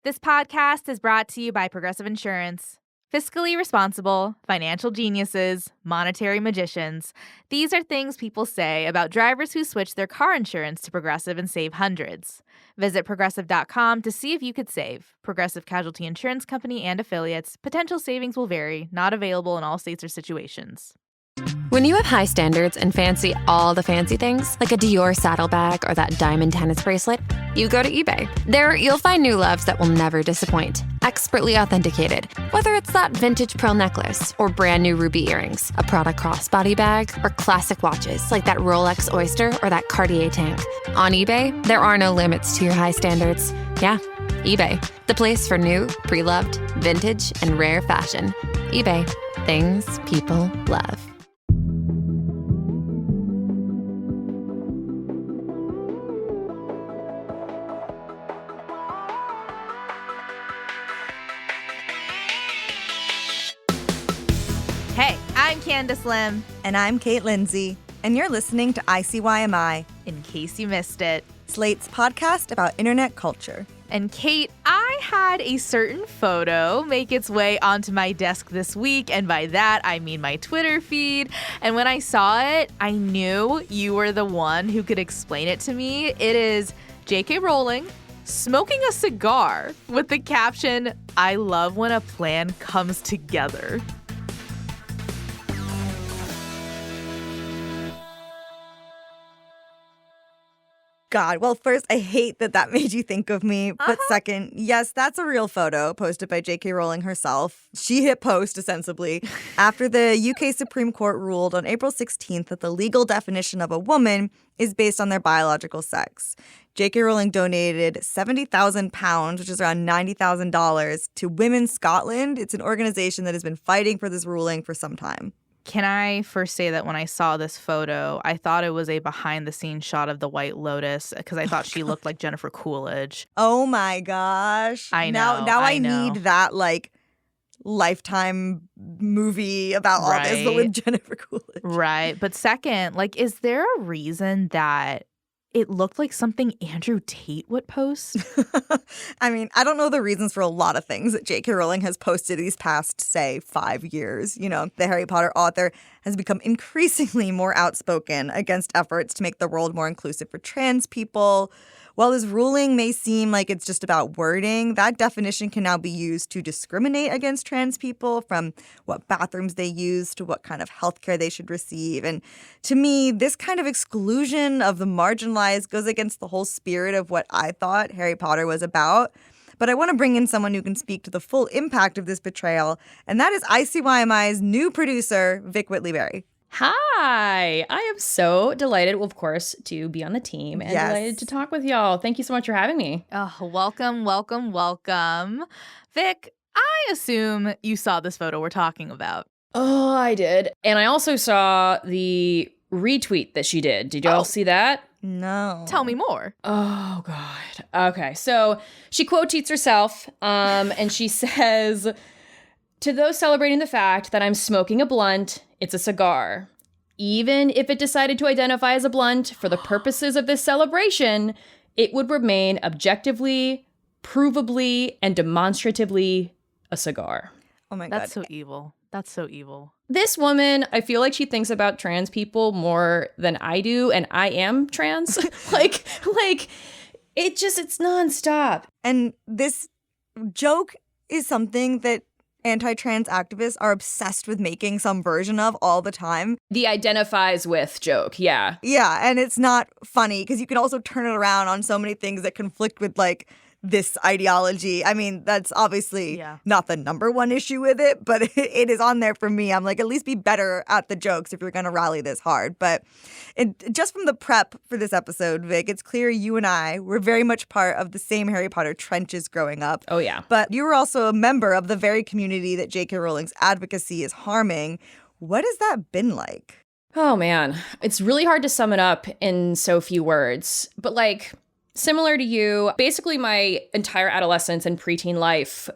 This podcast is brought to you by Progressive Insurance. Fiscally responsible, financial geniuses, monetary magicians. These are things people say about drivers who switch their car insurance to Progressive and save hundreds. Visit Progressive.com to see if you could save. Progressive Casualty Insurance Company and Affiliates. Potential savings will vary. Not available in all states or situations. When you have high standards and fancy all the fancy things, like a Dior saddlebag or that diamond tennis bracelet, you go to eBay. There, you'll find new loves that will never disappoint. Expertly authenticated. Whether it's that vintage pearl necklace or brand new ruby earrings, a Prada crossbody bag, or classic watches like that Rolex Oyster or that Cartier tank. On eBay, there are no limits to your high standards. Yeah, eBay. The place for new, pre-loved, vintage, and rare fashion. eBay. Things people love. Hey, I'm Candice Lim. And I'm Kate Lindsay. And you're listening to ICYMI, In case you missed it. Slate's podcast about internet culture. And Kate, I had a certain photo make its way onto my desk this week, and by that I mean my Twitter feed. And when I saw it, I knew you were the one who could explain it to me. It is J.K. Rowling smoking a cigar with the caption, "I love when a plan comes together." God, well, first, I hate that made you think of me. But second, yes, that's a real photo posted by J.K. Rowling herself. She hit post, ostensibly, after the UK Supreme Court ruled on April 16th that the legal definition of a woman is based on their biological sex. J.K. Rowling donated £70,000, which is around $90,000, to Women Scotland. It's an organization that has been fighting for this ruling for some time. Can I first say that when I saw this photo, I thought it was a behind-the-scenes shot of the White Lotus because I thought she looked like Jennifer Coolidge. Oh my gosh. I know. Now I know. need that, Lifetime movie about all this, but with Jennifer Coolidge. Right. But second, is there a reason that it looked like something Andrew Tate would post? I mean, I don't know the reasons for a lot of things that J.K. Rowling has posted these past, say, 5 years. You know, the Harry Potter author has become increasingly more outspoken against efforts to make the world more inclusive for trans people. While this ruling may seem like it's just about wording, that definition can now be used to discriminate against trans people, from what bathrooms they use to what kind of healthcare they should receive. And to me, this kind of exclusion of the marginalized goes against the whole spirit of what I thought Harry Potter was about. But I want to bring in someone who can speak to the full impact of this betrayal, and that is ICYMI's new producer, Vic Whitley-Berry. Hi, I am so delighted, of course, to be on the team and delighted to talk with y'all. Thank you so much for having me. Oh, welcome, welcome, welcome. Vic, I assume you saw this photo we're talking about. Oh, I did. And I also saw the retweet that she did. Did y'all see that? No. Tell me more. Oh, God. Okay, so she quote tweets herself, and she says, "To those celebrating the fact that I'm smoking a blunt, it's a cigar. Even if it decided to identify as a blunt for the purposes of this celebration, it would remain objectively, provably, and demonstratively a cigar." Oh my God. That's so evil. That's so evil. This woman, I feel like she thinks about trans people more than I do, and I am trans. It's nonstop. And this joke is something that anti-trans activists are obsessed with making some version of all the time. The identifies with joke, yeah. Yeah, and it's not funny because you can also turn it around on so many things that conflict with this ideology. I mean, that's obviously not the number one issue with it, but it is on there for me. I'm like, at least be better at the jokes if you're going to rally this hard. But just from the prep for this episode, Vic, it's clear you and I were very much part of the same Harry Potter trenches growing up. Oh, yeah. But you were also a member of the very community that J.K. Rowling's advocacy is harming. What has that been like? Oh, man. It's really hard to sum it up in so few words. But similar to you, basically my entire adolescence and preteen life,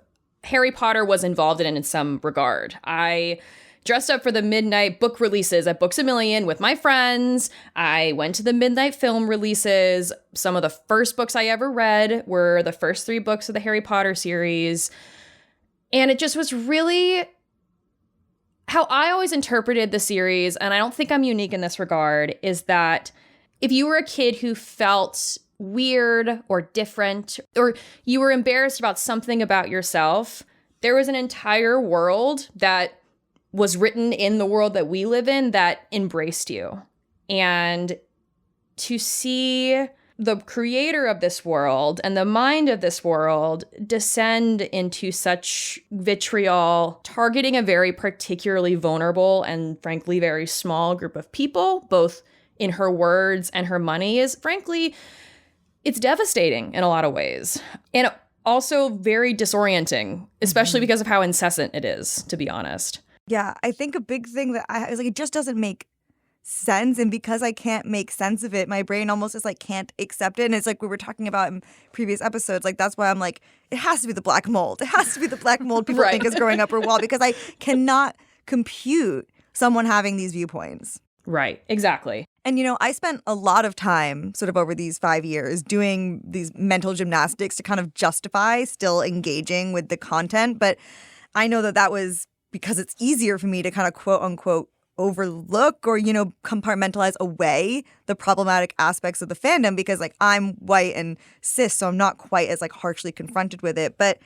Harry Potter was involved in some regard. I dressed up for the midnight book releases at Books A Million with my friends. I went to the midnight film releases. Some of the first books I ever read were the first 3 books of the Harry Potter series. And it just was really how I always interpreted the series, and I don't think I'm unique in this regard, is that if you were a kid who felt weird or different, or you were embarrassed about something about yourself, there was an entire world that was written in the world that we live in that embraced you. And to see the creator of this world and the mind of this world descend into such vitriol, targeting a very particularly vulnerable and frankly very small group of people, both in her words and her money, is frankly, it's devastating in a lot of ways. And also very disorienting, especially because of how incessant it is, to be honest. Yeah, I think a big thing that I was like, it just doesn't make sense. And because I can't make sense of it, my brain almost just like can't accept it. And it's like we were talking about in previous episodes, like that's why I'm like, it has to be the black mold. It has to be the black mold people Right. think is growing up her wall, because I cannot compute someone having these viewpoints. Right, exactly. And, you know, I spent a lot of time sort of over these 5 years doing these mental gymnastics to kind of justify still engaging with the content. But I know that that was because it's easier for me to kind of quote unquote overlook or, you know, compartmentalize away the problematic aspects of the fandom, because like I'm white and cis, so I'm not quite as like harshly confronted with it. But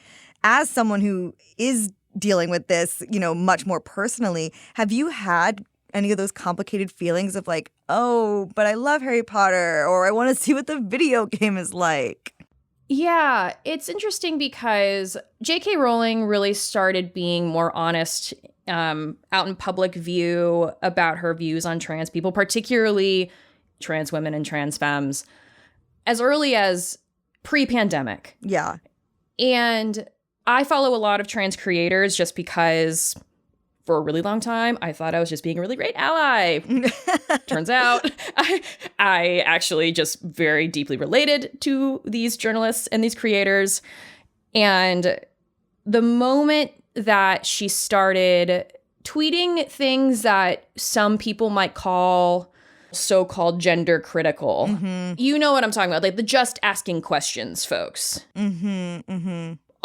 as someone who is dealing with this, you know, much more personally, have you had any of those complicated feelings of like, oh, but I love Harry Potter, or I want to see what the video game is like? Yeah, it's interesting because J.K. Rowling really started being more honest out in public view about her views on trans people, particularly trans women and trans femmes, as early as pre-pandemic. Yeah. And I follow a lot of trans creators just because for a really long time, I thought I was just being a really great ally. Turns out I actually just very deeply related to these journalists and these creators. And the moment that she started tweeting things that some people might call so-called gender critical, you know what I'm talking about, like the just asking questions folks.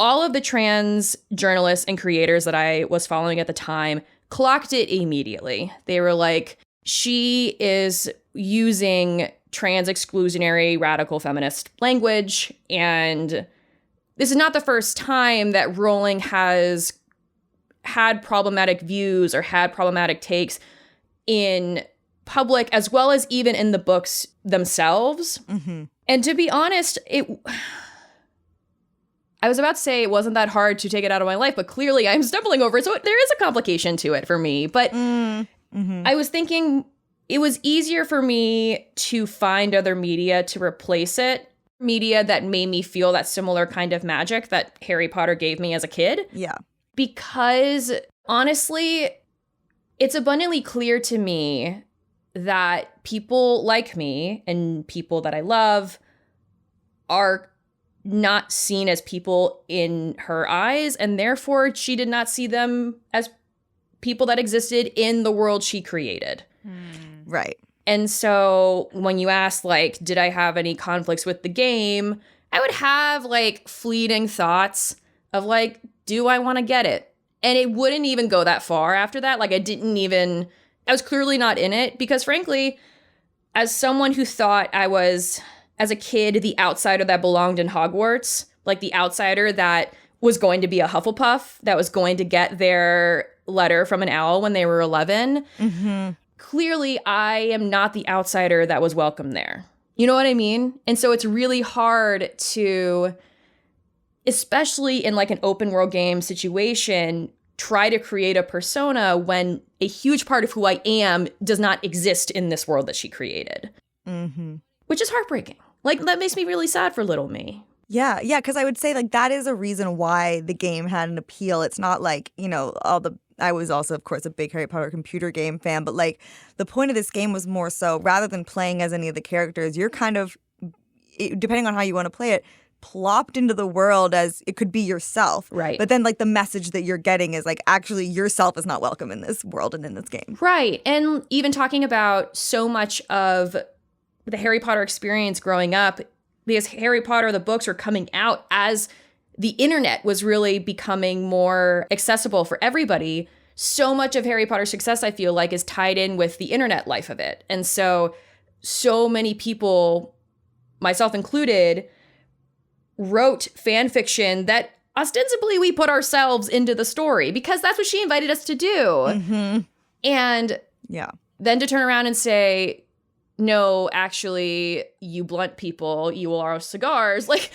All of the trans journalists and creators that I was following at the time clocked it immediately. They were like, she is using trans exclusionary radical feminist language. And this is not the first time that Rowling has had problematic views or had problematic takes in public, as well as even in the books themselves. And to be honest, I was about to say it wasn't that hard to take it out of my life, but clearly I'm stumbling over it. So there is a complication to it for me. But I was thinking it was easier for me to find other media to replace it. Media that made me feel that similar kind of magic that Harry Potter gave me as a kid. Yeah. Because honestly, it's abundantly clear to me that people like me and people that I love are not seen as people in her eyes, and therefore she did not see them as people that existed in the world she created. Right. And so when you ask, like, did I have any conflicts with the game, I would have like fleeting thoughts of like, do I want to get it? And it wouldn't even go that far after that. Like I was clearly not in it, because frankly, as someone who thought I was, as a kid, the outsider that belonged in Hogwarts, like the outsider that was going to be a Hufflepuff, that was going to get their letter from an owl when they were 11. Clearly, I am not the outsider that was welcome there. You know what I mean? And so it's really hard to, especially in like an open world game situation, try to create a persona when a huge part of who I am does not exist in this world that she created. Which is heartbreaking. Like, that makes me really sad for little me. Yeah, because I would say like that is a reason why the game had an appeal. It's not like, you know, I was also, of course, a big Harry Potter computer game fan, but like the point of this game was more so rather than playing as any of the characters, you're kind of, depending on how you want to play it, plopped into the world as it could be yourself. Right. But then like the message that you're getting is like actually yourself is not welcome in this world and in this game. Right. And even talking about so much of the Harry Potter experience growing up, because Harry Potter, the books, were coming out as the internet was really becoming more accessible for everybody. So much of Harry Potter's success, I feel like, is tied in with the internet life of it. And so many people, myself included, wrote fan fiction that ostensibly we put ourselves into the story because that's what she invited us to do. Mm-hmm. And yeah, then to turn around and say, no, actually, you blunt people, you will are cigars. Like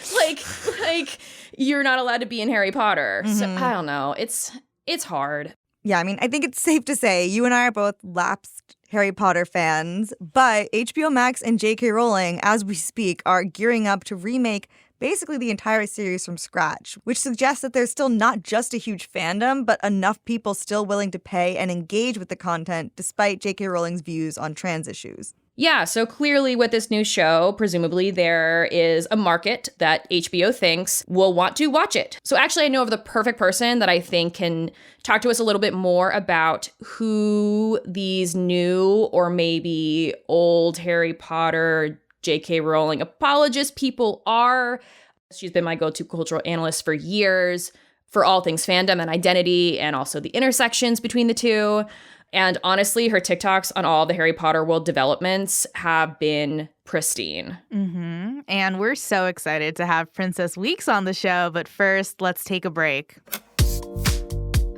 you're not allowed to be in Harry Potter. Mm-hmm. So I don't know. It's hard. Yeah, I mean, I think it's safe to say you and I are both lapsed Harry Potter fans, but HBO Max and J.K. Rowling, as we speak, are gearing up to remake basically the entire series from scratch, which suggests that there's still not just a huge fandom, but enough people still willing to pay and engage with the content despite J.K. Rowling's views on trans issues. Yeah, so clearly with this new show, presumably there is a market that HBO thinks will want to watch it. So actually I know of the perfect person that I think can talk to us a little bit more about who these new or maybe old Harry Potter, J.K. Rowling apologist people are. She's been my go-to cultural analyst for years for all things fandom and identity and also the intersections between the two. And honestly, her TikToks on all the Harry Potter world developments have been pristine. Mm-hmm. And we're so excited to have Princess Weeks on the show. But first, let's take a break.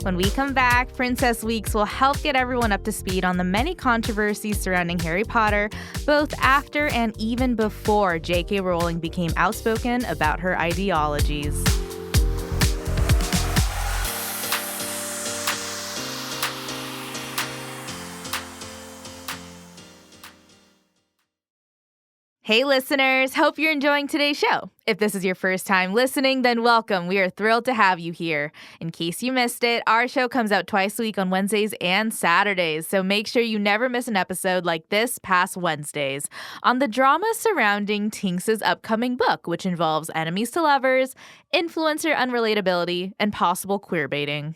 When we come back, Princess Weeks will help get everyone up to speed on the many controversies surrounding Harry Potter, both after and even before J.K. Rowling became outspoken about her ideologies. Hey listeners, hope you're enjoying today's show. If this is your first time listening, then welcome. We are thrilled to have you here. In case you missed it, our show comes out twice a week on Wednesdays and Saturdays, so make sure you never miss an episode like this past Wednesdays on the drama surrounding Tinks's upcoming book, which involves enemies to lovers, influencer unrelatability, and possible queerbaiting.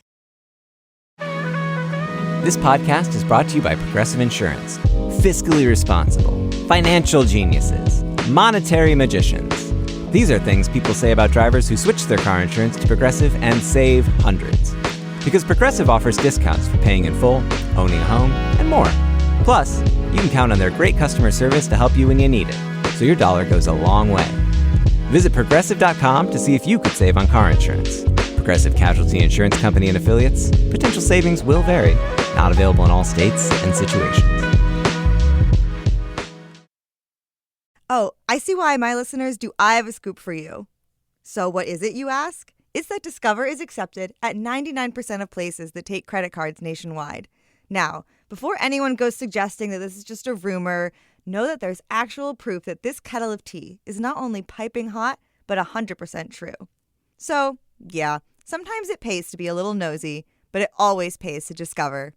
This podcast is brought to you by Progressive Insurance. Fiscally responsible, financial geniuses, monetary magicians. These are things people say about drivers who switch their car insurance to Progressive and save hundreds. Because Progressive offers discounts for paying in full, owning a home, and more. Plus, you can count on their great customer service to help you when you need it, so your dollar goes a long way. Visit Progressive.com to see if you could save on car insurance. Progressive Casualty Insurance Company and Affiliates. Potential savings will vary. Not available in all states and situations. Oh, ICYMI listeners, do I have a scoop for you? So what is it, you ask? It's that Discover is accepted at 99% of places that take credit cards nationwide. Now, before anyone goes suggesting that this is just a rumor, know that there's actual proof that this kettle of tea is not only piping hot, but 100% true. So, yeah, sometimes it pays to be a little nosy, but it always pays to discover.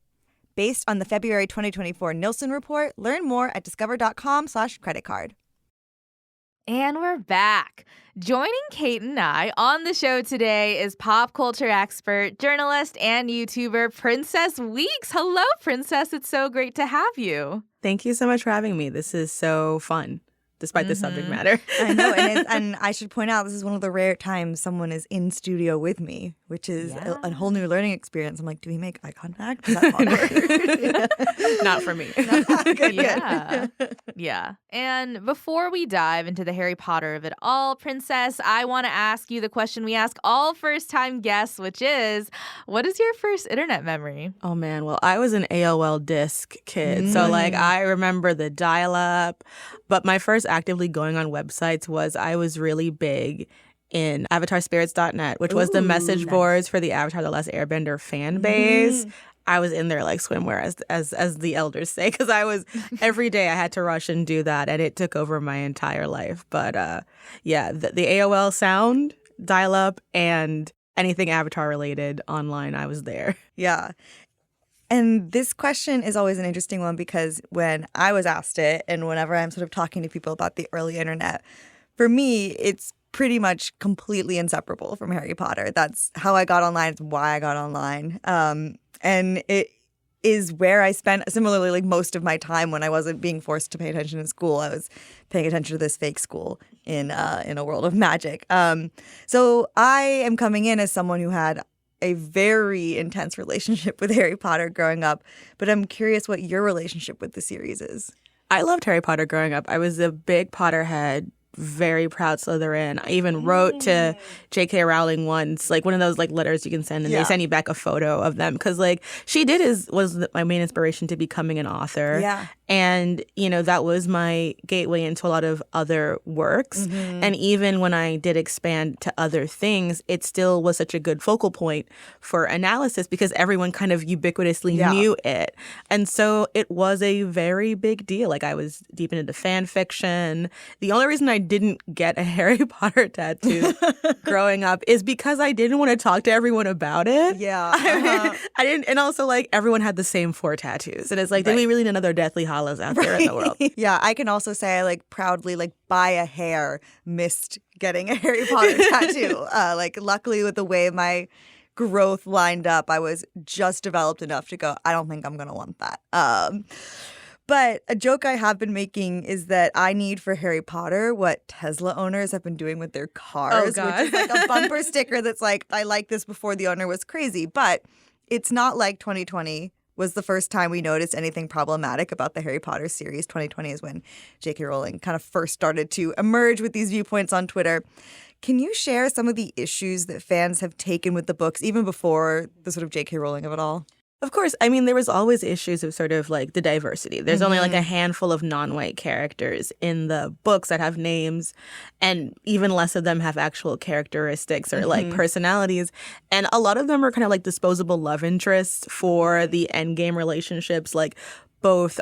Based on the February 2024 Nielsen report, learn more at discover.com/creditcard. And we're back. Joining Kate and I on the show today is pop culture expert, journalist, and YouTuber Princess Weeks. Hello, Princess. It's so great to have you. Thank you so much for having me. This is so fun, despite the subject matter. I know, and I should point out, this is one of the rare times someone is in studio with me, which is a whole new learning experience. I'm like, do we make eye contact? Is that awkward? Not for me. Good. Yeah. And before we dive into the Harry Potter of it all, Princess, I want to ask you the question we ask all first-time guests, which is, what is your first internet memory? Oh, man. Well, I was an AOL disc kid. So, I remember the dial-up. But my first actively going on websites I was really big in avatarspirits.net, which was the message boards for the Avatar The Last Airbender fan base. I was in there like swimwear, as the elders say, because every day I had to rush and do that, and it took over my entire life. But the AOL sound, dial-up, and anything Avatar related online, I was there. Yeah. And this question is always an interesting one because when I was asked it, and whenever I'm sort of talking to people about the early internet, for me, it's pretty much completely inseparable from Harry Potter. That's how I got online. It's why I got online. And it is where I spent similarly like most of my time when I wasn't being forced to pay attention in school. I was paying attention to this fake school in a world of magic. So I am coming in as someone who had a very intense relationship with Harry Potter growing up, but I'm curious what your relationship with the series is. I loved Harry Potter growing up. I was a big Potterhead, very proud Slytherin. I even wrote to J.K. Rowling once, like one of those like letters you can send, and they send you back a photo of them because like she was my main inspiration to becoming an author. Yeah. And, you know, that was my gateway into a lot of other works. And even when I did expand to other things, it still was such a good focal point for analysis because everyone kind of ubiquitously knew it. And so it was a very big deal. Like I was deep into fan fiction. The only reason I didn't get a Harry Potter tattoo growing up is because I didn't want to talk to everyone about it. Yeah. I didn't. And also, like, everyone had the same 4 tattoos. And it's like, did we really need another Deathly Hallows out there in the world? Yeah, I can also say I like proudly like by a hair missed getting a Harry Potter tattoo. Like luckily with the way my growth lined up, I was just developed enough to go, I don't think I'm gonna want that. But a joke I have been making is that I need for Harry Potter what Tesla owners have been doing with their cars, which is like a bumper sticker that's like, I like this before the owner was crazy. But it's not like 2020 was the first time we noticed anything problematic about the Harry Potter series. 2020 is when J.K. Rowling kind of first started to emerge with these viewpoints on Twitter. Can you share some of the issues that fans have taken with the books, even before the sort of J.K. Rowling of it all? Of course. I mean, there was always issues of sort of like the diversity. There's only like a handful of non-white characters in the books that have names, and even less of them have actual characteristics or like personalities. And a lot of them are kind of like disposable love interests for the endgame relationships. Like both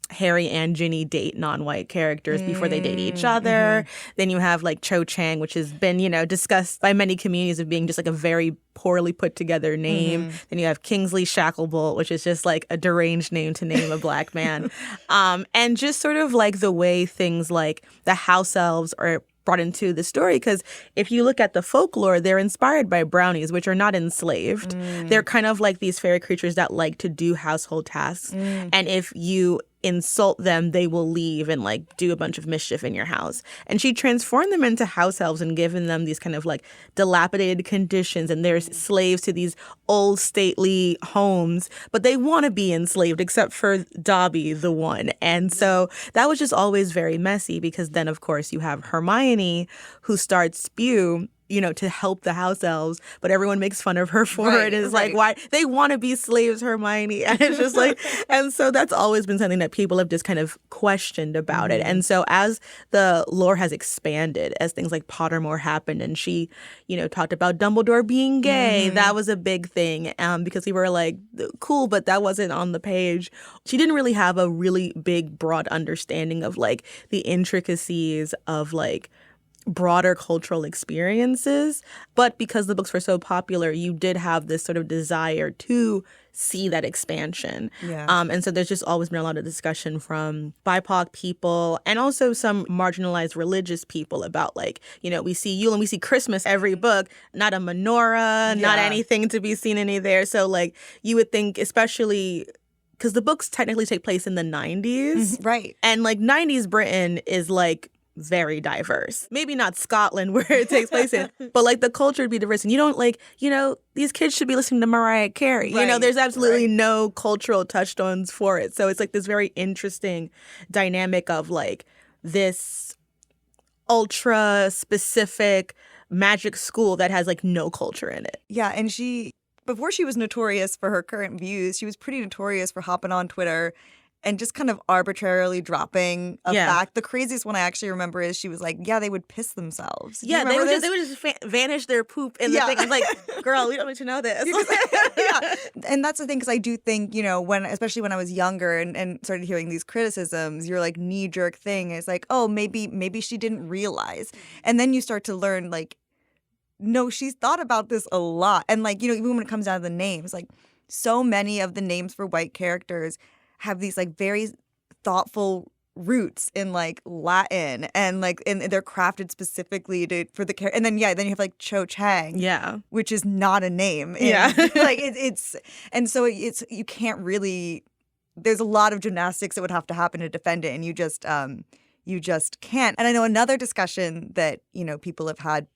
Harry and Ginny date non-white characters before they date each other. Then you have like Cho Chang, which has been, you know, discussed by many communities of being just like a very poorly put together name. Then you have Kingsley Shacklebolt, which is just like a deranged name to name a black man. And just sort of like the way things like the house elves are brought into the story, because if you look at the folklore, they're inspired by brownies, which are not enslaved. They're kind of like these fairy creatures that like to do household tasks. And if you insult them, they will leave and like do a bunch of mischief in your house. And she transformed them into house elves and given them these kind of like dilapidated conditions, and they're slaves to these old stately homes, but they want to be enslaved except for Dobby, the one. And so that was just always very messy, because then of course you have Hermione, who starts Spew, you know, to help the house elves, but everyone makes fun of her for it. It's like, why they want to be slaves, Hermione. And it's just like, and so that's always been something that people have just kind of questioned about it. And so as the lore has expanded, as things like Pottermore happened, and she, you know, talked about Dumbledore being gay, that was a big thing, because we were like, cool, but that wasn't on the page. She didn't really have a really big, broad understanding of like the intricacies of like broader cultural experiences. But because the books were so popular, you did have this sort of desire to see that expansion. And so there's just always been a lot of discussion from BIPOC people and also some marginalized religious people about like, you know, we see Yule and we see Christmas every book, not a menorah, not anything to be seen any there. So like you would think, especially because the books technically take place in the 90s. Right. And like 90s Britain is like very diverse. Maybe not Scotland where it takes place in, but like the culture would be diverse. And you don't like, you know, these kids should be listening to Mariah Carey. You know, there's absolutely no cultural touchstones for it. So it's like this very interesting dynamic of like this ultra specific magic school that has like no culture in it. Yeah, and she, before she was notorious for her current views, she was pretty notorious for hopping on Twitter and just kind of arbitrarily dropping a fact. The craziest one I actually remember is she was like, yeah, they would piss themselves. Yeah, they would just vanish their poop in the thing. I'm like, girl, we don't need to know this. And that's the thing, because I do think, you know, especially when I was younger and started hearing these criticisms, your like knee-jerk thing is like, oh, maybe she didn't realize. And then you start to learn like, no, she's thought about this a lot. And like, you know, even when it comes down to the names, like so many of the names for white characters have these like very thoughtful roots in like Latin and like and they're crafted specifically for the character. And then then you have like Cho Chang, which is not a name. Like it's and so it's you can't really. There's a lot of gymnastics that would have to happen to defend it, and you just can't. And I know another discussion that people have had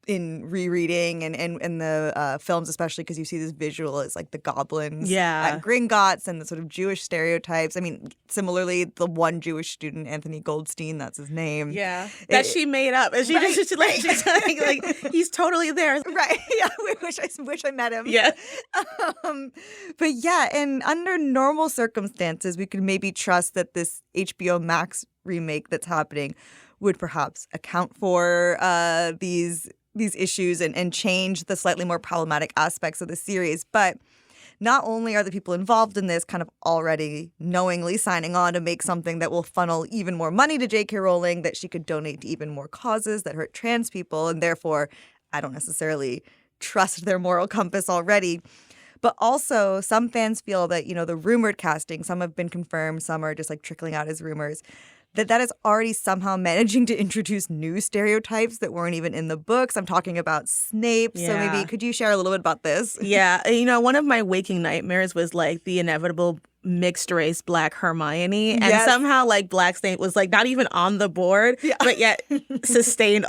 in rereading and the films, especially because you see this visual as like the goblins at Gringotts and the sort of Jewish stereotypes. I mean, similarly, the one Jewish student, Anthony Goldstein, that's his name. Yeah, that she made up. And she just like he's totally there. Right. Yeah. Wish I met him. Yeah. But yeah, and under normal circumstances, we could maybe trust that this HBO Max remake that's happening would perhaps account for these issues and change the slightly more problematic aspects of the series. But not only are the people involved in this kind of already knowingly signing on to make something that will funnel even more money to J.K. Rowling, that she could donate to even more causes that hurt trans people, and therefore I don't necessarily trust their moral compass already. But also some fans feel that, the rumored casting, some have been confirmed, some are just like trickling out as rumors, that is already somehow managing to introduce new stereotypes that weren't even in the books. I'm talking about Snape. Yeah. So maybe could you share a little bit about this? Yeah. One of my waking nightmares was like the inevitable mixed race Black Hermione. And somehow like Black Snape was like not even on the board, but yet sustained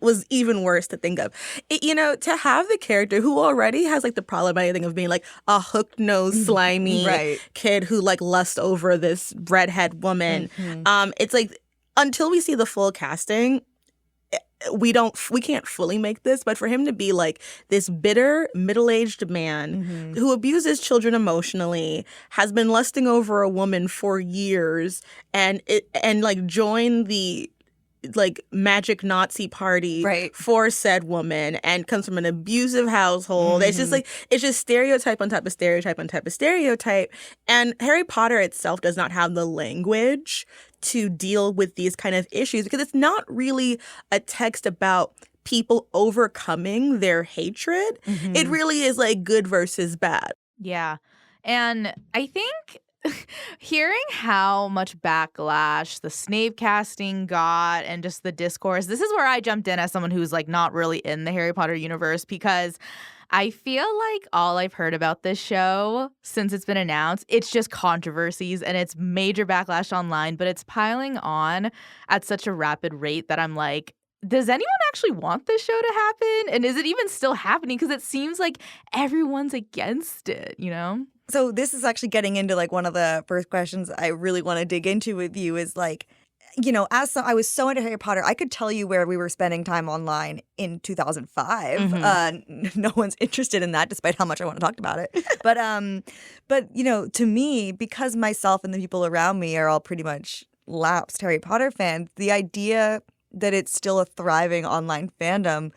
was even worse to think of. To have the character who already has like the problematic thing of being like a hook-nosed, slimy kid who like lusts over this redhead woman. It's like until we see the full casting, we can't fully make this, but for him to be like this bitter middle-aged man who abuses children emotionally, has been lusting over a woman for years, and like join the like magic Nazi party for said woman, and comes from an abusive household. It's just stereotype on top of stereotype on top of stereotype. And Harry Potter itself does not have the language to deal with these kind of issues because it's not really a text about people overcoming their hatred. It really is like good versus bad. Yeah. And I think hearing how much backlash the Snape casting got and just the discourse, this is where I jumped in as someone who's like not really in the Harry Potter universe, because I feel like all I've heard about this show since it's been announced, it's just controversies and it's major backlash online, but it's piling on at such a rapid rate that I'm like, does anyone actually want this show to happen? And is it even still happening? Because it seems like everyone's against it, So this is actually getting into like one of the first questions I really want to dig into with you is like, I was so into Harry Potter, I could tell you where we were spending time online in 2005. No one's interested in that, despite how much I want to talk about it. But to me, because myself and the people around me are all pretty much lapsed Harry Potter fans, the idea that it's still a thriving online fandom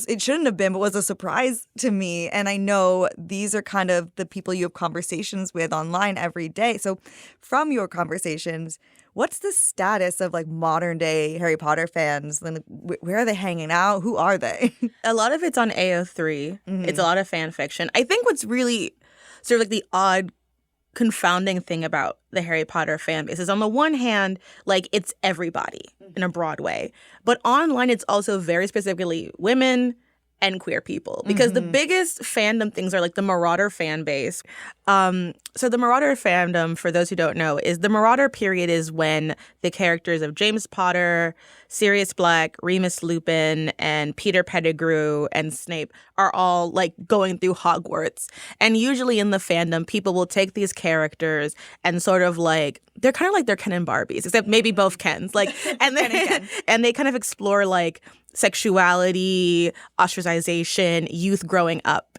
it shouldn't have been, but was a surprise to me. And I know these are kind of the people you have conversations with online every day. So from your conversations, what's the status of like modern day Harry Potter fans? Where are they hanging out? Who are they? A lot of it's on AO3. It's a lot of fan fiction. I think what's really sort of like the odd confounding thing about the Harry Potter fan base is on the one hand, like it's everybody in a broad way, but online it's also very specifically women and queer people, because the biggest fandom things are like the Marauder fan base. So the Marauder fandom, for those who don't know, is the Marauder period is when the characters of James Potter, Sirius Black, Remus Lupin, and Peter Pettigrew and Snape are all like going through Hogwarts. And usually in the fandom, people will take these characters and sort of like, they're kind of like they're Ken and Barbies, except maybe both Kens. Like, and they kind of explore like sexuality, ostracization, youth growing up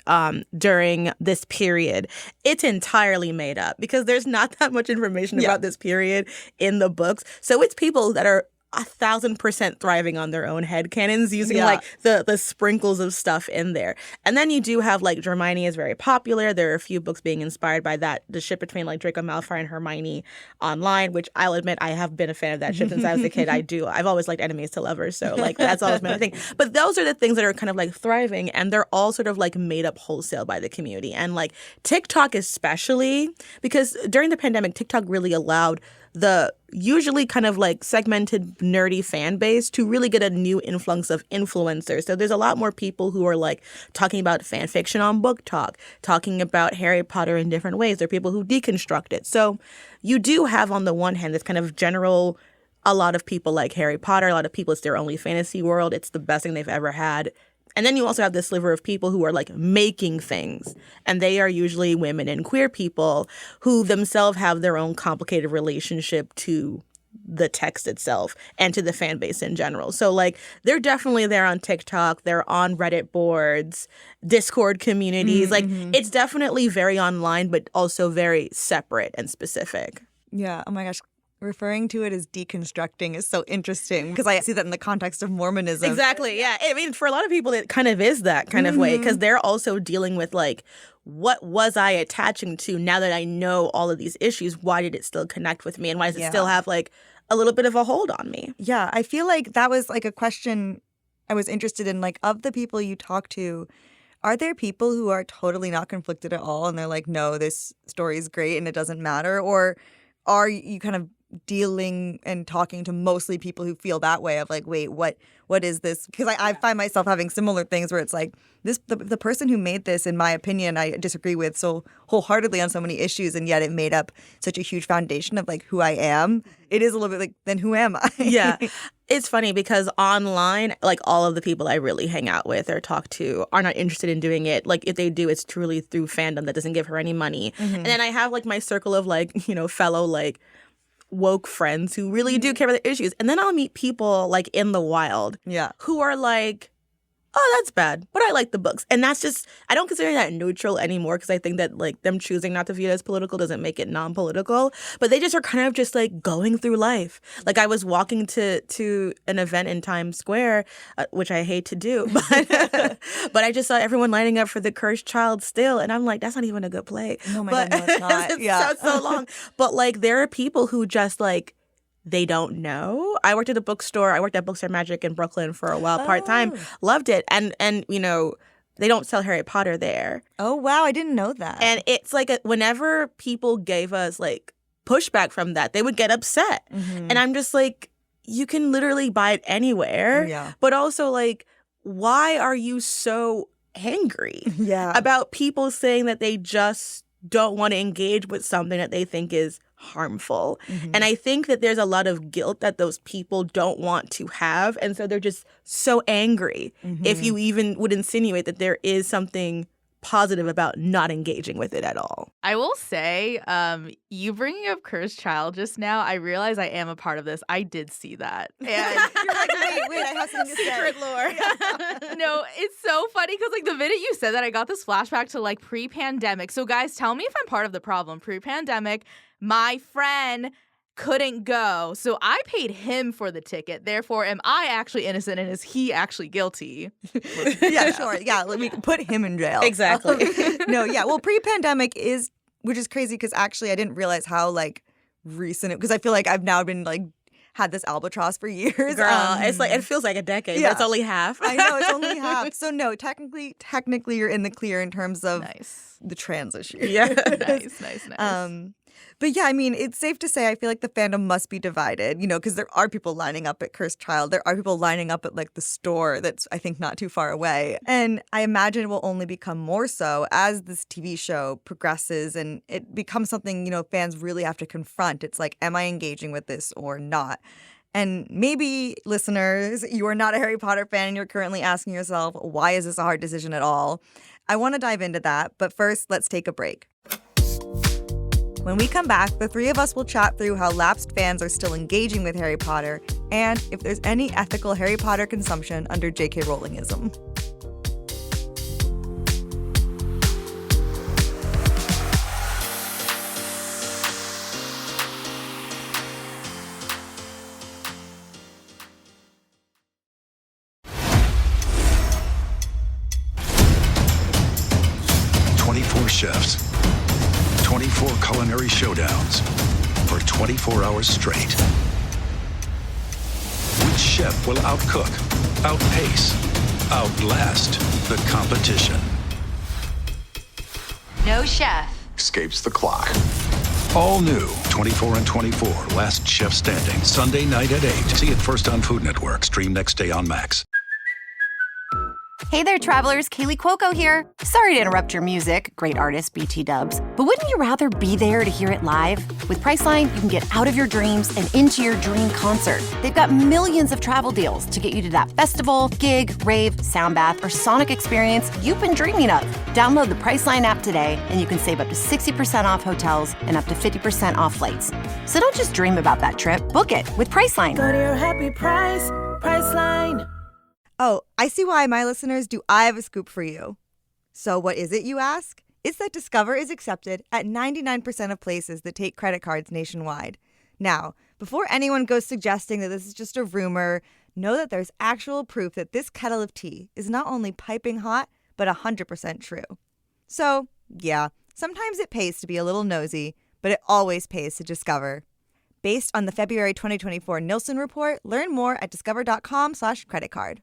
during this period. It's entirely made up because there's not that much information about this period in the books. So it's people that are 1,000% thriving on their own headcanons using like the sprinkles of stuff in there. And then you do have like Hermione is very popular. There are a few books being inspired by that. The ship between like Draco Malfoy and Hermione online, which I'll admit I have been a fan of that ship since I was a kid. I've always liked enemies to lovers. So like that's always been a thing. But those are the things that are kind of like thriving, and they're all sort of like made up wholesale by the community. And like TikTok especially, because during the pandemic, TikTok really allowed the usually kind of like segmented nerdy fan base to really get a new influx of influencers. So there's a lot more people who are like talking about fan fiction on Book Talk, talking about Harry Potter in different ways. There are people who deconstruct it. So you do have on the one hand this kind of general, a lot of people like Harry Potter, a lot of people it's their only fantasy world. It's the best thing they've ever had. And then you also have this sliver of people who are like making things. And they are usually women and queer people who themselves have their own complicated relationship to the text itself and to the fan base in general. So like they're definitely there on TikTok. They're on Reddit boards, Discord communities. Like it's definitely very online, but also very separate and specific. Yeah. Oh my gosh. Referring to it as deconstructing is so interesting because I see that in the context of Mormonism. Exactly. Yeah. I mean, for a lot of people, it kind of is that kind of way because they're also dealing with like, what was I attaching to now that I know all of these issues? Why did it still connect with me? And why does it still have like a little bit of a hold on me? Yeah. I feel like that was like a question I was interested in. Like, of the people you talk to, are there people who are totally not conflicted at all and they're like, no, this story is great and it doesn't matter? Or are you kind of dealing and talking to mostly people who feel that way of like, wait, what is this? Because I find myself having similar things where it's like the person who made this, in my opinion, I disagree with so wholeheartedly on so many issues, and yet it made up such a huge foundation of like who I am. It is a little bit like, then who am I? Yeah. It's funny because online, like all of the people I really hang out with or talk to are not interested in doing it. Like if they do, it's truly through fandom that doesn't give her any money. And then I have like my circle of like, you know, fellow like woke friends who really do care about the issues. And then I'll meet people like in the wild who are like, oh, that's bad, but I like the books. And that's just, I don't consider that neutral anymore because I think that like them choosing not to view it as political doesn't make it non-political. But they just are kind of just like going through life. Like I was walking to an event in Times Square, which I hate to do, but I just saw everyone lining up for The Cursed Child still. And I'm like, that's not even a good play. Oh my God, no, it's not. It's so long. But like there are people who just like, they don't know. I worked at a bookstore. I worked at Bookstore Magic in Brooklyn for a while, part-time. Loved it. And you know, they don't sell Harry Potter there. Oh, wow. I didn't know that. And it's like whenever people gave us like pushback from that, they would get upset. And I'm just like, you can literally buy it anywhere. Yeah. But also like, why are you so angry about people saying that they just don't want to engage with something that they think is harmful? And I think that there's a lot of guilt that those people don't want to have. And so they're just so angry if you even would insinuate that there is something positive about not engaging with it at all. I will say, you bringing up Cursed Child just now, I realize I am a part of this. I did see that. And you're like, wait, I have something to say. Secret lore. No, it's so funny because like the minute you said that, I got this flashback to like pre-pandemic. So guys, tell me if I'm part of the problem. Pre-pandemic, my friend couldn't go, so I paid him for the ticket. Therefore, am I actually innocent and is he actually guilty? Yeah, sure. Yeah, we can put him in jail. Exactly. No, yeah. Well, pre-pandemic is, which is crazy because actually I didn't realize how like recent it, because I feel like I've now been like had this albatross for years. Girl, it's like, it feels like a decade, but it's only half. I know, it's only half. So no, technically you're in the clear in terms of the trans issue. Yeah. Nice. But yeah, I mean, it's safe to say I feel like the fandom must be divided, you know, because there are people lining up at Cursed Child. There are people lining up at like the store that's, I think, not too far away. And I imagine it will only become more so as this TV show progresses and it becomes something, you know, fans really have to confront. It's like, am I engaging with this or not? And maybe, listeners, you are not a Harry Potter fan and you're currently asking yourself, why is this a hard decision at all? I want to dive into that, but first, let's take a break. When we come back, the three of us will chat through how lapsed fans are still engaging with Harry Potter and if there's any ethical Harry Potter consumption under J.K. Rowlingism. Chefs, 24 culinary showdowns for 24 hours straight. Which chef will outcook, outpace, outlast the competition? No chef Escapes the clock. All new 24 and 24, Last Chef Standing, Sunday night at 8. See it first on Food Network. Stream next day on Max. Hey there, travelers. Kaylee Cuoco here. Sorry to interrupt your music, great artist BT Dubs, but wouldn't you rather be there to hear it live? With Priceline, you can get out of your dreams and into your dream concert. They've got millions of travel deals to get you to that festival, gig, rave, sound bath, or sonic experience you've been dreaming of. Download the Priceline app today, and you can save up to 60% off hotels and up to 50% off flights. So don't just dream about that trip. Book it with Priceline. Go to your happy price, Priceline. Oh, ICYMI listeners, do I have a scoop for you? So what is it, you ask? It's that Discover is accepted at 99% of places that take credit cards nationwide. Now, before anyone goes suggesting that this is just a rumor, know that there's actual proof that this kettle of tea is not only piping hot, but 100% true. So, yeah, sometimes it pays to be a little nosy, but it always pays to discover. Based on the February 2024 Nielsen report, learn more at discover.com/creditcard.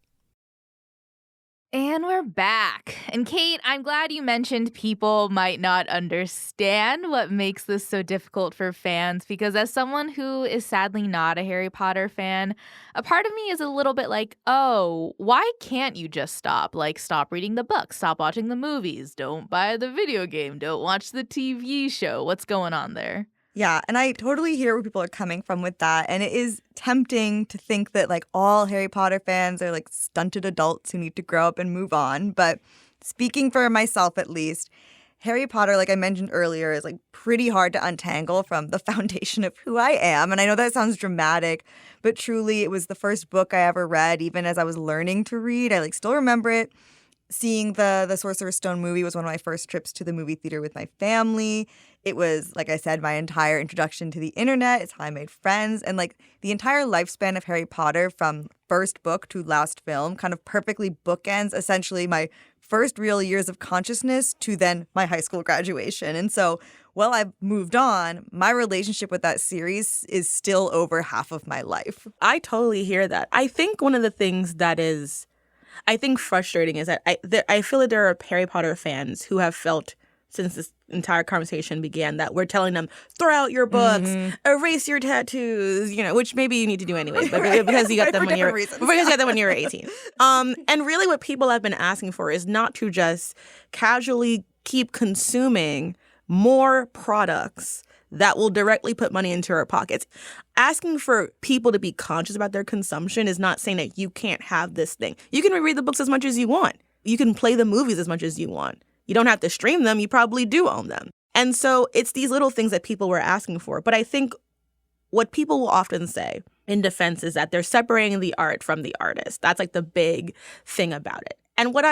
And we're back. And Kate, I'm glad you mentioned people might not understand what makes this so difficult for fans, because as someone who is sadly not a Harry Potter fan, a part of me is a little bit like, oh, why can't you just stop? Like, stop reading the books, stop watching the movies, don't buy the video game, don't watch the TV show. What's going on there? Yeah, and I totally hear where people are coming from with that. And it is tempting to think that like all Harry Potter fans are like stunted adults who need to grow up and move on. But speaking for myself, at least, Harry Potter, like I mentioned earlier, is like pretty hard to untangle from the foundation of who I am. And I know that sounds dramatic, but truly it was the first book I ever read, even as I was learning to read. I like still remember it. Seeing the Sorcerer's Stone movie was one of my first trips to the movie theater with my family. It was, like I said, my entire introduction to the internet. It's how I made friends. And like the entire lifespan of Harry Potter from first book to last film kind of perfectly bookends essentially my first real years of consciousness to then my high school graduation. And so while I've moved on, my relationship with that series is still over half of my life. I totally hear that. I think one of the things that is, I think, frustrating is that I feel that there are Harry Potter fans who have felt since this entire conversation began that we're telling them, throw out your books, erase your tattoos, which maybe you need to do anyways, but because you got them when you're 18. And really what people have been asking for is not to just casually keep consuming more products that will directly put money into our pockets. Asking for people to be conscious about their consumption is not saying that you can't have this thing. You can reread the books as much as you want. You can play the movies as much as you want. You don't have to stream them. You probably do own them. And so it's these little things that people were asking for. But I think what people will often say in defense is that they're separating the art from the artist. That's like the big thing about it. And what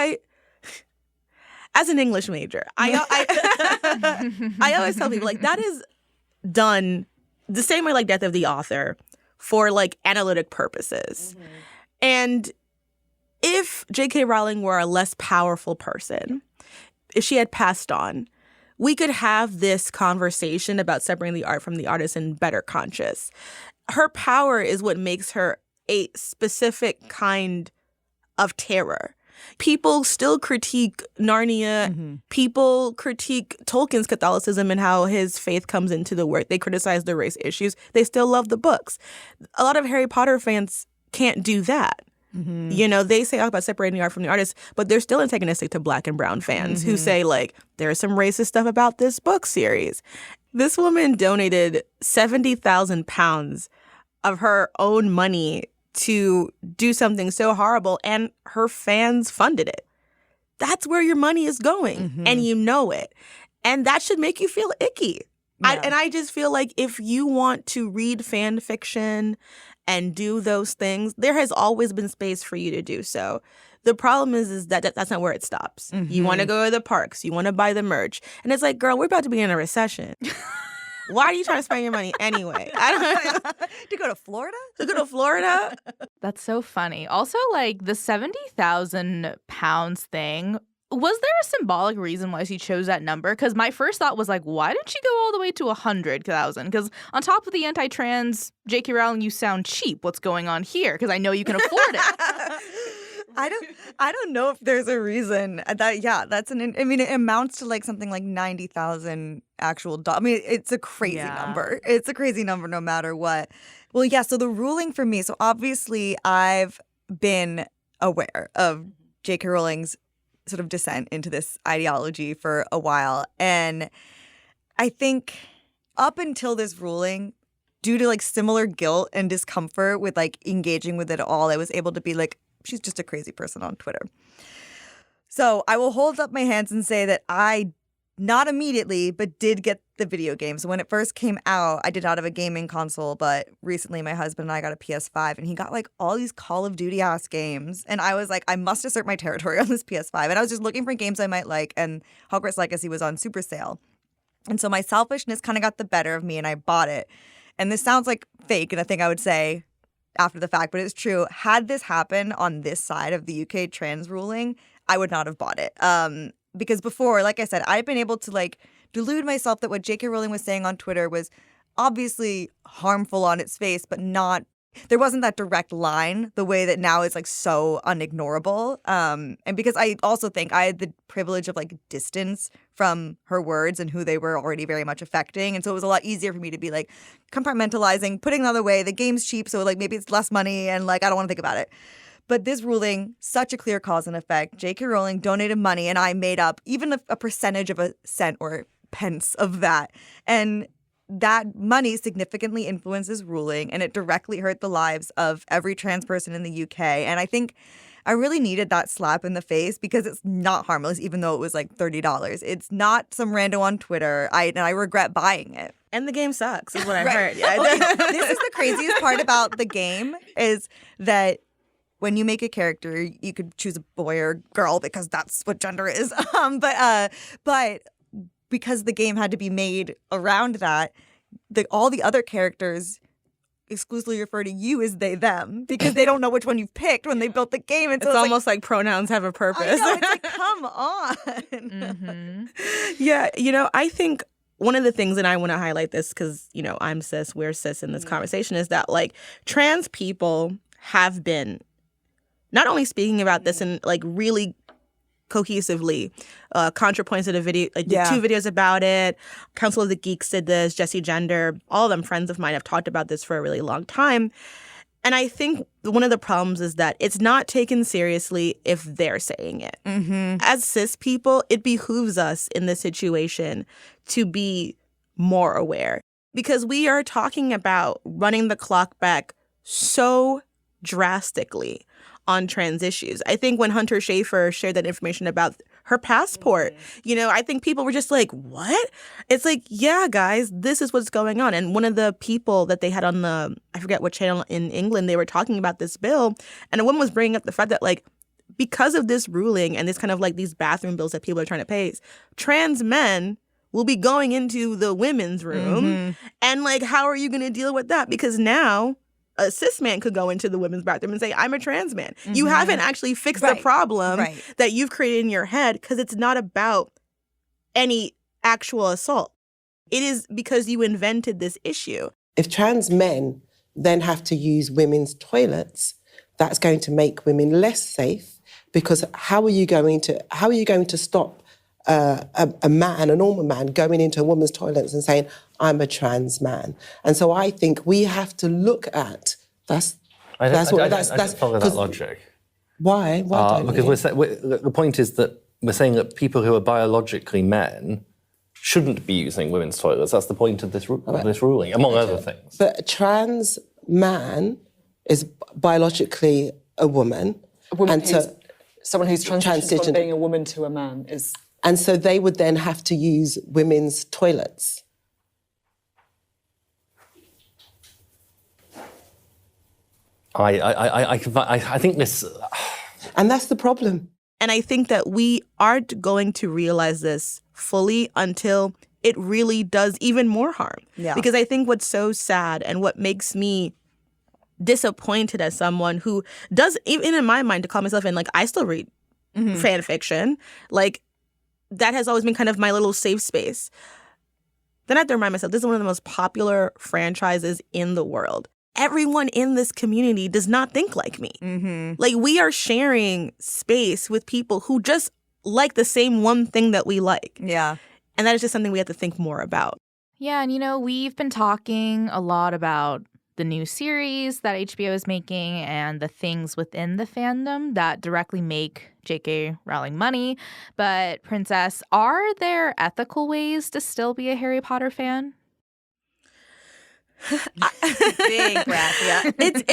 as an English major, I always tell people, like, that is done the same way like Death of the Author for like analytic purposes. And if J.K. Rowling were a less powerful person, if she had passed on, we could have this conversation about separating the art from the artist and better conscious. Her power is what makes her a specific kind of terror. People still critique Narnia. People critique Tolkien's Catholicism and how his faith comes into the work. They criticize the race issues. They still love the books. A lot of Harry Potter fans can't do that. They say about separating the art from the artist, but they're still antagonistic to Black and brown fans who say, like, there's some racist stuff about this book series. This woman donated 70,000 pounds of her own money to do something so horrible, and her fans funded it. That's where your money is going, and you know it. And that should make you feel icky. Yeah. I just feel like if you want to read fan fiction and do those things, there has always been space for you to do so. The problem is that that's not where it stops. You want to go to the parks. You want to buy the merch. And it's like, girl, we're about to be in a recession. Why are you trying to spend your money anyway? To go to Florida? To go to Florida? That's so funny. Also, like, the 70,000 pounds thing, was there a symbolic reason why she chose that number? Because my first thought was like, why didn't she go all the way to 100,000? Because on top of the anti-trans, J.K. Rowling, you sound cheap. What's going on here? Because I know you can afford it. I don't know if there's a reason that. Yeah, that's I mean, it amounts to like something like 90,000 actual. I mean, it's a crazy number. It's a crazy number, no matter what. Well, yeah. So the ruling for me. So obviously, I've been aware of J.K. Rowling's sort of descent into this ideology for a while, and I think up until this ruling, due to like similar guilt and discomfort with like engaging with it all, I was able to be like, she's just a crazy person on Twitter. So I will hold up my hands and say that I, not immediately, but did get the video game. So when it first came out, I did not have a gaming console, but recently my husband and I got a PS5 and he got like all these Call of Duty ass games. And I was like, I must assert my territory on this PS5. And I was just looking for games I might like, and Hogwarts Legacy was on super sale. And so my selfishness kind of got the better of me and I bought it. And this sounds like fake and a thing I would say after the fact, but it's true. Had this happened on this side of the UK trans ruling, I would not have bought it. Because before, like I said, I've been able to like delude myself that what J.K. Rowling was saying on Twitter was obviously harmful on its face, but not, there wasn't that direct line the way that now is like so unignorable. And because I also think I had the privilege of like distance from her words and who they were already very much affecting. And so it was a lot easier for me to be like compartmentalizing, putting another way, the game's cheap, so like maybe it's less money and like I don't want to think about it. But this ruling, such a clear cause and effect. J.K. Rowling donated money and I made up even a percentage of a cent or pence of that. And that money significantly influences ruling and it directly hurt the lives of every trans person in the UK. And I think I really needed that slap in the face because it's not harmless, even though it was like $30. It's not some rando on Twitter. And I regret buying it. And the game sucks, is what I Right. heard. Yeah. Okay, this is the craziest part about the game is that when you make a character, you could choose a boy or girl because that's what gender is. But because the game had to be made around that, all the other characters exclusively refer to you as they, them because they don't know which one you've picked when they built the game. And so it's almost like pronouns have a purpose. I know, it's like, come on. Mm-hmm. Yeah, I think one of the things, and I want to highlight this because, I'm cis, we're cis in this conversation, is that like trans people have been not only speaking about this and like really cohesively, ContraPoints did a video, did 2 videos about it. Council of the Geeks did this. Jessie Gender, all of them friends of mine have talked about this for a really long time. And I think one of the problems is that it's not taken seriously if they're saying it. Mm-hmm. As cis people, it behooves us in this situation to be more aware because we are talking about running the clock back so drastically on trans issues. I think when Hunter Schafer shared that information about her passport, I think people were just like, what? It's like, yeah, guys, this is what's going on. And one of the people that they had on I forget what channel in England, they were talking about this bill. And a woman was bringing up the fact that like, because of this ruling and this kind of like these bathroom bills that people are trying to pay, trans men will be going into the women's room. Mm-hmm. And like, how are you going to deal with that? Because now a cis man could go into the women's bathroom and say, I'm a trans man. Mm-hmm. You haven't actually fixed the problem that you've created in your head because it's not about any actual assault. It is because you invented this issue. If trans men then have to use women's toilets, that's going to make women less safe because how are you going to stop a man, a normal man, going into a woman's toilets and saying, I'm a trans man? And so I think we have to look at I don't follow that logic. Why? Because the point is that we're saying that people who are biologically men shouldn't be using women's toilets. That's the point of this ruling, among other things. But a trans man is biologically a woman. Someone who's transitioned from being a woman to a man is... And so they would then have to use women's toilets. I think this... And that's the problem. And I think that we aren't going to realize this fully until it really does even more harm. Yeah. Because I think what's so sad and what makes me disappointed as someone who does, even in my mind, to call myself in, like, I still read fan fiction. Like, that has always been kind of my little safe space. Then I have to remind myself, this is one of the most popular franchises in the world. everyone in this community does not think like me. Like, we are sharing space with people who just like the same one thing that we like. Yeah. And that is just something we have to think more about. Yeah, and we've been talking a lot about the new series that HBO is making and the things within the fandom that directly make J.K. Rowling money. But, Princess, are there ethical ways to still be a Harry Potter fan? Big breath, yeah. It's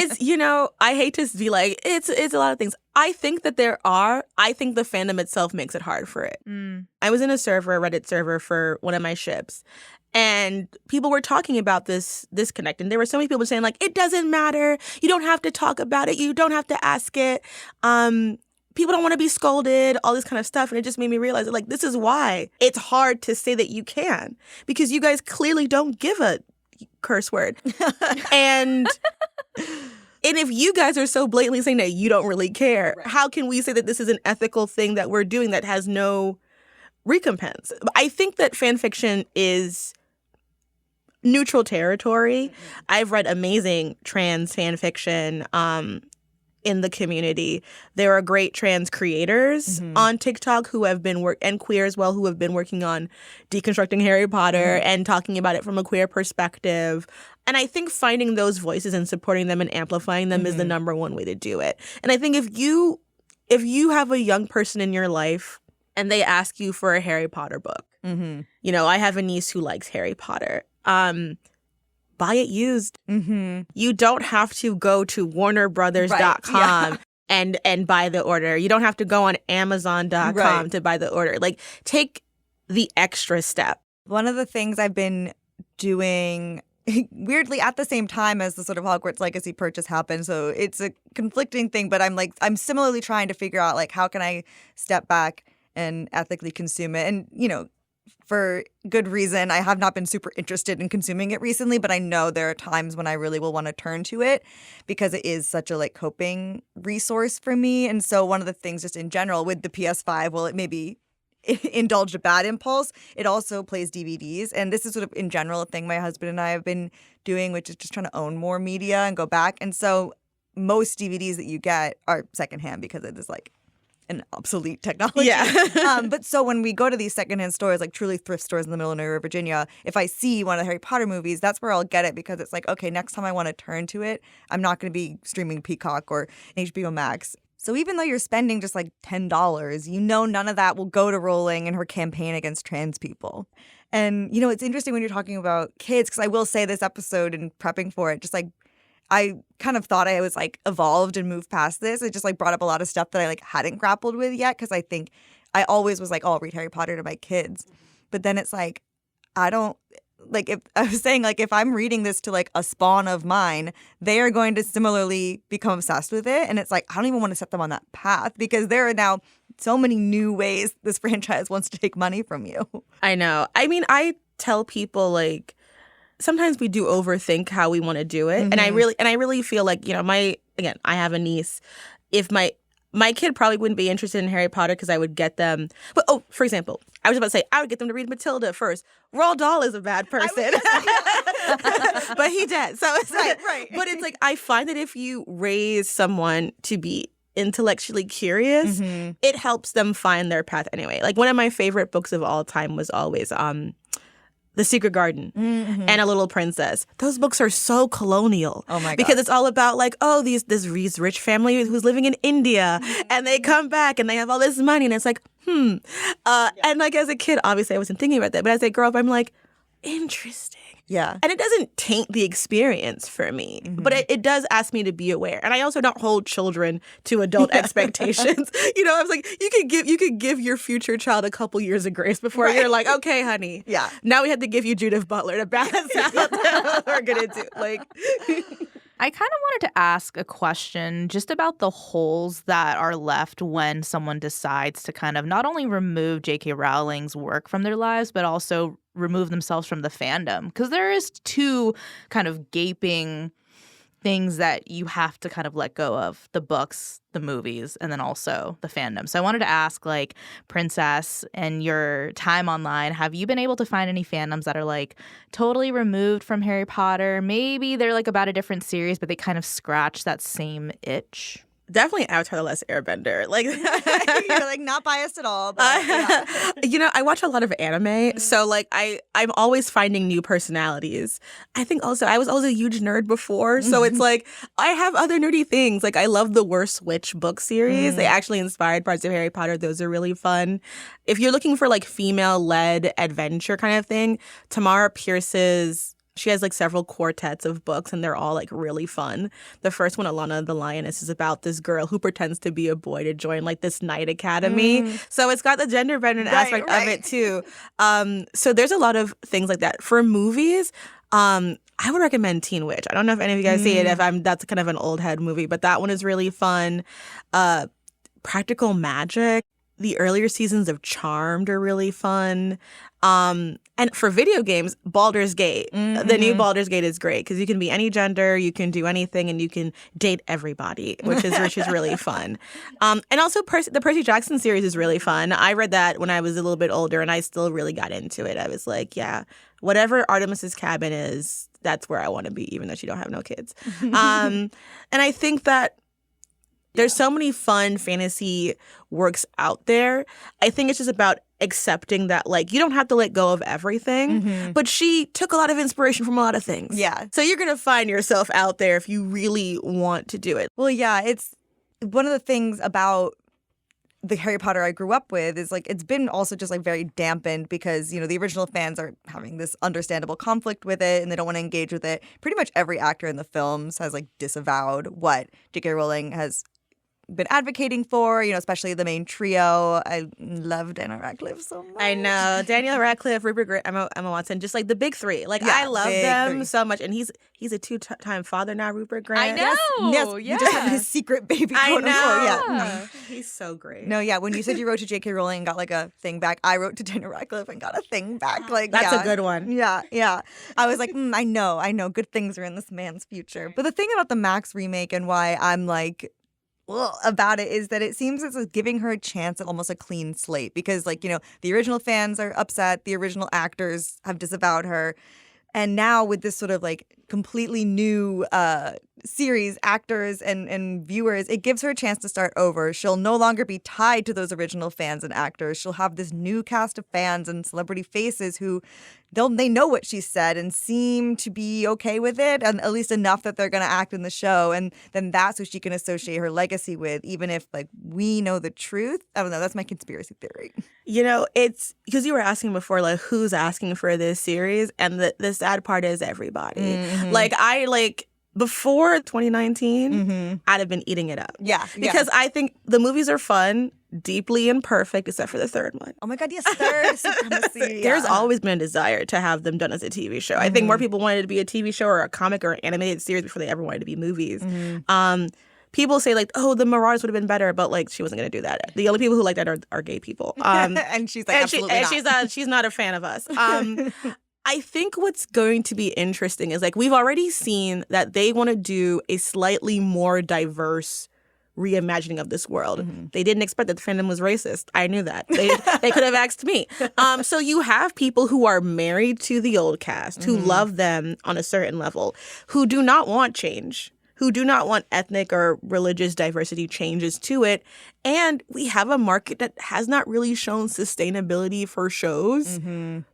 I hate to be like, it's a lot of things. I think that there are. I think the fandom itself makes it hard for it. I was in a Reddit server for one of my ships, and people were talking about this disconnect. And there were so many people saying, like, it doesn't matter. You don't have to talk about it. You don't have to ask it. People don't want to be scolded, all this kind of stuff. And it just made me realize that, like, this is why it's hard to say that you can, because you guys clearly don't give a curse word. And if you guys are so blatantly saying that you don't really care, how can we say that this is an ethical thing that we're doing that has no recompense? I think that fan fiction is neutral territory. I've read amazing trans fan fiction in the community. There are great trans creators on TikTok who have been and queer as well, who have been working on deconstructing Harry Potter and talking about it from a queer perspective. And I think finding those voices and supporting them and amplifying them is the number one way to do it. And I think if you have a young person in your life and they ask you for a Harry Potter book, I have a niece who likes Harry Potter. Buy it used. You don't have to go to warnerbrothers.com and buy the order. You don't have to go on amazon.com to buy the order. Like, take the extra step. One of the things I've been doing weirdly at the same time as the sort of Hogwarts Legacy purchase happened, so it's a conflicting thing, but I'm similarly trying to figure out, like, how can I step back and ethically consume it? And, for good reason, I have not been super interested in consuming it recently, but I know there are times when I really will want to turn to it because it is such a, like, coping resource for me. And so one of the things just in general with the PS5, well, it maybe indulge a bad impulse, it also plays DVDs. And this is sort of in general a thing my husband and I have been doing, which is just trying to own more media and go back. And so most DVDs that you get are secondhand because it is, like, an obsolete technology. Yeah. But so when we go to these secondhand stores, like truly thrift stores in the middle of nowhere, Virginia, if I see one of the Harry Potter movies, that's where I'll get it because it's like, okay, next time I want to turn to it, I'm not going to be streaming Peacock or HBO Max. So even though you're spending just like $10, none of that will go to Rowling and her campaign against trans people. And, it's interesting when you're talking about kids, because I will say this episode and prepping for it, just like, I kind of thought I was, like, evolved and moved past this. It just, like, brought up a lot of stuff that I, like, hadn't grappled with yet because I think I always was like, oh, I'll read Harry Potter to my kids. But then it's like, I don't – like, if I was saying, like, if I'm reading this to, like, a spawn of mine, they are going to similarly become obsessed with it. And it's like, I don't even want to set them on that path because there are now so many new ways this franchise wants to take money from you. I know. I mean, I tell people, like, sometimes we do overthink how we want to do it. And I really feel like, I have a niece. If my kid probably wouldn't be interested in Harry Potter because I would get them. But, for example, I was about to say, I would get them to read Matilda first. Roald Dahl is a bad person. But he did. So it's like, right. But it's like, I find that if you raise someone to be intellectually curious, it helps them find their path anyway. Like, one of my favorite books of all time was always The Secret Garden and A Little Princess. Those books are so colonial. Oh my God. Because it's all about, like, this rich family who's living in India and they come back and they have all this money and it's like, And, like, as a kid, obviously I wasn't thinking about that. But as I grow up, I'm like, interesting. Yeah. And it doesn't taint the experience for me, but it does ask me to be aware. And I also don't hold children to adult expectations. I was like, you could give your future child a couple years of grace before you're like, okay, honey. Yeah. Now we have to give you Judith Butler to balance out what we're gonna do. Like, I kind of wanted to ask a question just about the holes that are left when someone decides to kind of not only remove J.K. Rowling's work from their lives, but also remove themselves from the fandom. Because there is two kind of gaping things that you have to kind of let go of: the books, the movies, and then also the fandom. So I wanted to ask, like, Princess, and your time online, have you been able to find any fandoms that are like totally removed from Harry Potter? Maybe they're like about a different series, but they kind of scratch that same itch? Definitely Avatar: The Last Airbender. Like, you're like not biased at all. But, yeah. I watch a lot of anime, so like I'm always finding new personalities. I think also I was always a huge nerd before, so it's like I have other nerdy things. Like I love the Worst Witch book series. They actually inspired parts of Harry Potter. Those are really fun. If you're looking for like female-led adventure kind of thing, Tamara Pierce's. She has like several quartets of books, and they're all like really fun. The first one, Alana the Lioness, is about this girl who pretends to be a boy to join like this knight academy. So it's got the gender bending aspect of it too. So there's a lot of things like that. For movies, I would recommend Teen Witch. I don't know if any of you guys see it. That's kind of an old head movie, but that one is really fun. Practical Magic. The earlier seasons of Charmed are really fun. And for video games, Baldur's Gate. The new Baldur's Gate is great because you can be any gender, you can do anything, and you can date everybody, which is really fun. And also the Percy Jackson series is really fun. I read that when I was a little bit older, and I still really got into it. I was like, yeah, whatever Artemis's cabin is, that's where I want to be, even though she don't have no kids. And I think that there's so many fun fantasy works out there. I think it's just about accepting that, like, you don't have to let go of everything. But she took a lot of inspiration from a lot of things. Yeah. So you're going to find yourself out there if you really want to do it. Well, yeah, it's one of the things about the Harry Potter I grew up with is like it's been also just like very dampened because, you know, the original fans are having this understandable conflict with it and they don't want to engage with it. Pretty much every actor in the films has like disavowed what J.K. Rowling has been advocating for, you know, especially the main trio. I love Daniel Radcliffe so much. I know. Daniel Radcliffe, Rupert Grint, Emma Watson, just like the big three. Like, Yeah, I love big them three. so much. And he's a two-time father now, Rupert Grint. I know. Yes, you just have his secret baby. I quote unquote. know. Yeah. He's so great. No, yeah. When you said you wrote to J.K. Rowling and got like a thing back, I wrote to Daniel Radcliffe and got a thing back. Like That's yeah. a good one. Yeah, yeah. I was like, I know. Good things are in this man's future. But the thing about the Max remake and why I'm like, about it is that it seems as if giving her a chance at almost a clean slate because, like, you know, the original fans are upset, the original actors have disavowed her, and now with this sort of like completely new series, actors and viewers, it gives her a chance to start over. She'll no longer be tied to those original fans and actors. She'll have this new cast of fans and celebrity faces who they know what she said and seem to be okay with it, and at least enough that they're going to act in the show. And then that's who she can associate her legacy with, even if like we know the truth. I don't know. That's my conspiracy theory. You know, it's because you were asking before, like, who's asking for this series? And the sad part is everybody. Like, before 2019, I'd have been eating it up. Yeah. Because I think the movies are fun, deeply imperfect, except for the third one. Oh my God, yes, third supremacy. There's always been a desire to have them done as a TV show. I think more people wanted it to be a TV show or a comic or an animated series before they ever wanted to be movies. People say, like, oh, the Marauders would have been better, but, like, she wasn't going to do that. The only people who like that are gay people. And she's like, absolutely not. She's not a fan of us. I think what's going to be interesting is, like, we've already seen that they want to do a slightly more diverse reimagining of this world. They didn't expect that the fandom was racist. I knew that. They could have asked me. So you have people who are married to the old cast, who love them on a certain level, who do not want change, who do not want ethnic or religious diversity changes to it. And we have a market that has not really shown sustainability for shows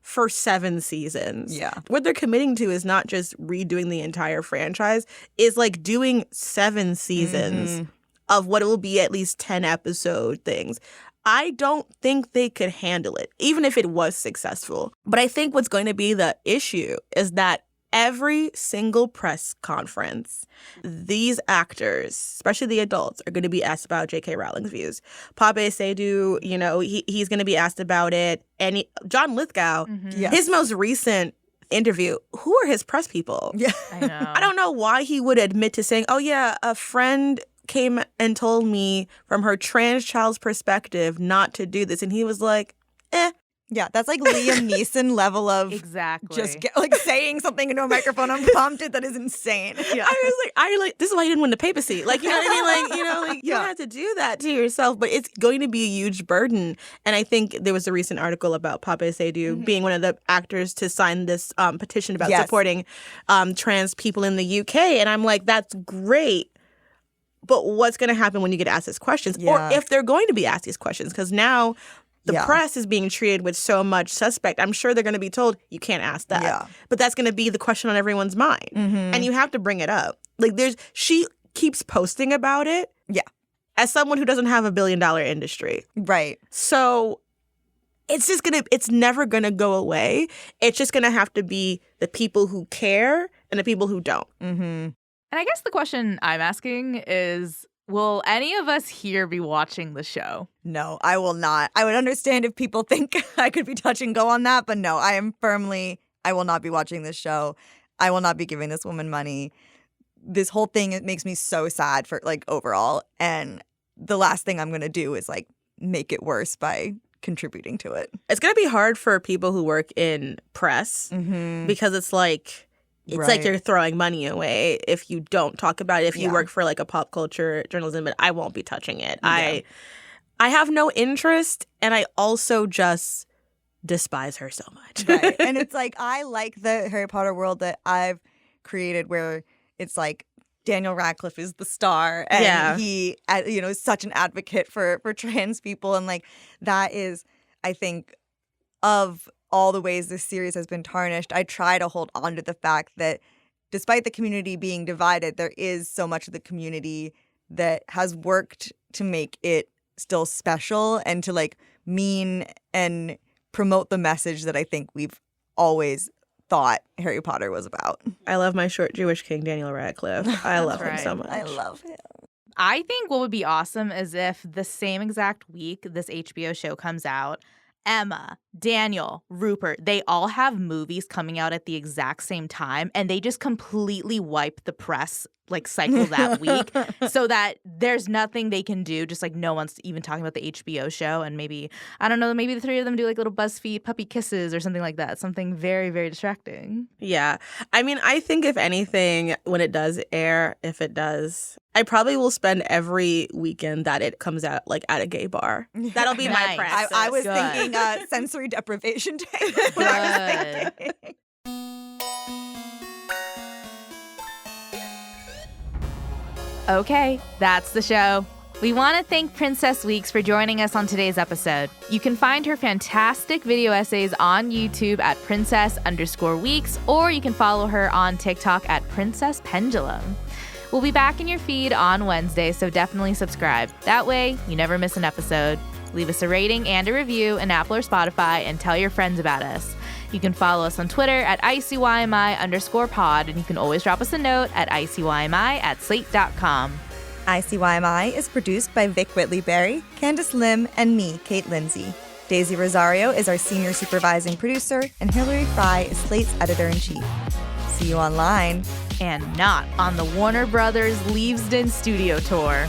for 7 seasons. Yeah. What they're committing to is not just redoing the entire franchise, is like doing 7 seasons of what will be at least 10 episode things. I don't think they could handle it, even if it was successful. But I think what's going to be the issue is that every single press conference, these actors, especially the adults, are going to be asked about J.K. Rowling's views. Pape Seydoux, you know, he's going to be asked about it. And John Lithgow, his most recent interview, who are his press people? Yeah. I know. I don't know why he would admit to saying, oh, yeah, a friend came and told me from her trans child's perspective not to do this. And he was like, Yeah, that's like Liam Neeson level of Exactly. just saying something into a microphone unprompted that is insane. Yeah. I was like, this is why you didn't win the papacy. Like, you know what I mean? Like, you know, like you don't have to do that to yourself, but it's going to be a huge burden. And I think there was a recent article about Pape Seydou being one of the actors to sign this petition about supporting trans people in the UK. And I'm like, that's great. But what's going to happen when you get asked these questions? Yeah. Or if they're going to be asked these questions? Because now the press is being treated with so much suspect. I'm sure they're going to be told, you can't ask that. Yeah. But that's going to be the question on everyone's mind. And you have to bring it up. Like, she keeps posting about it. Yeah. As someone who doesn't have $1 billion industry. Right. So it's never going to go away. It's just going to have to be the people who care and the people who don't. And I guess the question I'm asking is, will any of us here be watching the show? No, I will not. I would understand if people think I could be touch and go on that, but no, I will not be watching this show. I will not be giving this woman money. This whole thing, it makes me so sad for like overall. And the last thing I'm going to do is like make it worse by contributing to it. It's going to be hard for people who work in press because it's like you're throwing money away if you don't talk about it. If you work for like a pop culture journalism, but I won't be touching it. Yeah. I have no interest, and I also just despise her so much. Right. And it's like, I like the Harry Potter world that I've created where it's like Daniel Radcliffe is the star and he, is such an advocate for trans people. And like, that is, I think, of all the ways this series has been tarnished, I try to hold on to the fact that despite the community being divided, there is so much of the community that has worked to make it still special and to like mean and promote the message that I think we've always thought Harry Potter was about. I love my short Jewish king, Daniel Radcliffe. I love him so much. I love him. I think what would be awesome is if the same exact week this HBO show comes out, Emma, Daniel, Rupert, they all have movies coming out at the exact same time, and they just completely wipe the press like cycle that week so that there's nothing they can do, just like no one's even talking about the HBO show. And maybe, I don't know, maybe the three of them do like little BuzzFeed puppy kisses or something like that. Something very, very distracting. Yeah. I mean, I think if anything, when it does air, if it does, I probably will spend every weekend that it comes out like at a gay bar. That'll be my practice. I was thinking sensory deprivation day. That's what I was thinking. Okay, that's the show. We want to thank Princess Weeks for joining us on today's episode. You can find her fantastic video essays on YouTube at princess_weeks, or you can follow her on TikTok at Princess Pendulum. We'll be back in your feed on Wednesday, so definitely subscribe. That way, you never miss an episode. Leave us a rating and a review in Apple or Spotify, and tell your friends about us. You can follow us on Twitter at ICYMI_pod, and you can always drop us a note at ICYMI@slate.com. ICYMI is produced by Vic Whitley-Berry, Candice Lim, and me, Kate Lindsay. Daisy Rosario is our senior supervising producer, and Hillary Fry is Slate's editor-in-chief. See you online. And not on the Warner Brothers Leavesden studio tour.